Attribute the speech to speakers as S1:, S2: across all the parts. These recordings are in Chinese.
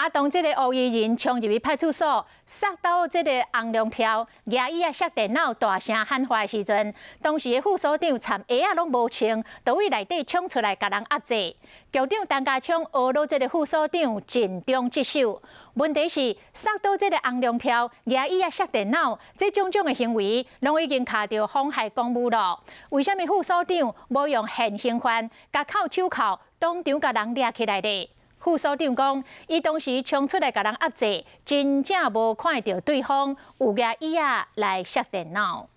S1: 当这个乌衣人冲入去派出所，杀到这个红龙条，牙医摔电脑，大声喊话的时阵，当时的副所长参鞋啊拢无穿，就位内底冲出来，甲人压制。局长陈家昌学到这个副所长尽忠职守。问题是，杀到这个红龙条，牙医啊摔电脑，这种的行为，拢已经卡到妨害公务了。为什么副所长无用现行犯，甲铐手铐，当场甲人抓起来的？副所长讲，伊当时冲出来甲人压制，真正无看到对方有牙椅啊来摔电脑。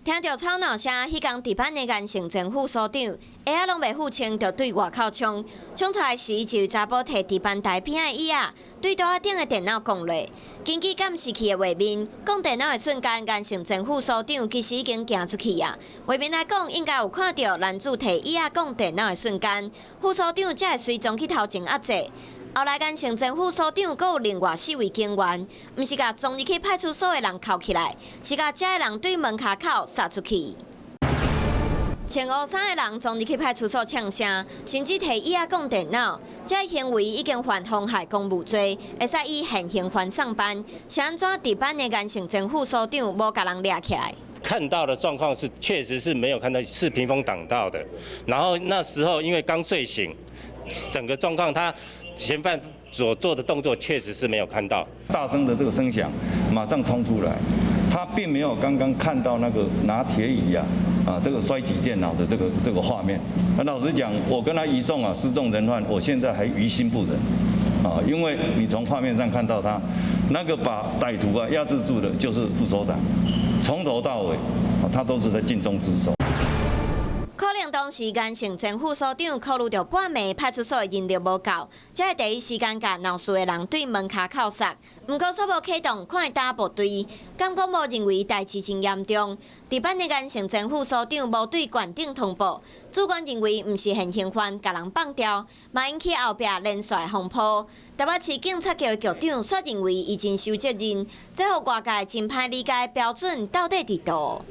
S2: 听到吵闹声，迄天值班的严行政副所长鞋啊拢未付清，就对外口冲出来时，就有查甫摕值班台边的椅啊对桌仔顶的电脑降落。根据监视器的画面，讲电脑的瞬间，严行政副所长其实已经行出去啊。画面来讲，应该有看到男子摕椅啊讲电脑的瞬间，副所长才会随从去头前压制。后来，严行政副所长阁有另外4位警员，毋是甲撞入去派出所的人铐起来，是甲遮的人对门卡口杀出去。穿乌衫的人撞入去派出所呛声，甚至摕椅仔讲电脑，这行为已经犯妨害公务罪，会使以现行犯上班。是安怎值班的严行政副所长无甲人抓起来？
S3: 看到的状况是，确实是没有看到，是屏风挡到的。然后那时候因为刚睡醒，整个状况他嫌犯所做的动作确实是没有看到。
S4: 大声的这个声响，马上冲出来，他并没有刚刚看到那个拿铁椅这个摔击电脑的这个画面。那老实讲，我跟他移送失纵人犯，我现在还于心不忍。因为你从画面上看到他那个把歹徒压制住的，就是副所长，从头到尾他都是在尽忠职守。
S2: 可能当时严行政副所长考虑到半暝派出所的人力无够，才会第一时间甲闹事的人对门卡扣杀。不过初步启动看会打部队，监管部认为代志真严重。值班的严行政副所长无对县长通报，主管认为毋是现行犯甲人放掉，嘛引起后壁连续风波。台北市警察局的局长却认为伊真受责任，这互外界真歹理解标准到底伫倒。